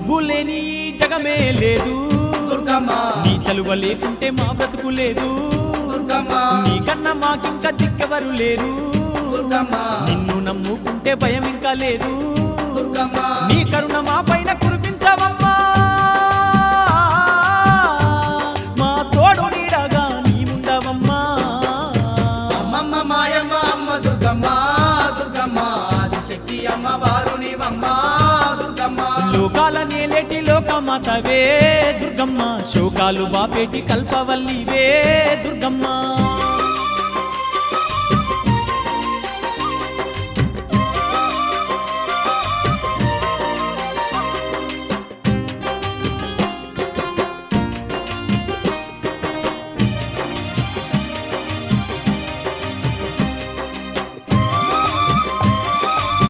నువ్వు లేని జగమే లేదు దుర్గమ్మ నీ చలువ లేకుంటే మా బ్రతుకు లేదు దుర్గమ్మ నీకన్నా మాకింక దిక్కెవరు లేరు దుర్గమ్మ నిన్ను నమ్ముకుంటే భయం ఇంకా లేదు దుర్గమ్మ నీ కరుణ మా పైన కురిపించవమ్మా మా తోడు నీడగా నీవుండవమ్మా అమ్మమ్మ మాయమ్మ అమ్మ దుర్గమ్మ దుర్గమ్మ ఆదిశక్తి అమ్మ వారు నీవమ్మ దుర్గమ్మ లోకాల నేలేటి లోకమాతవే దుర్గమ్మ శోకాలు బాపేటి కల్పవల్లివే దుర్గమ్మ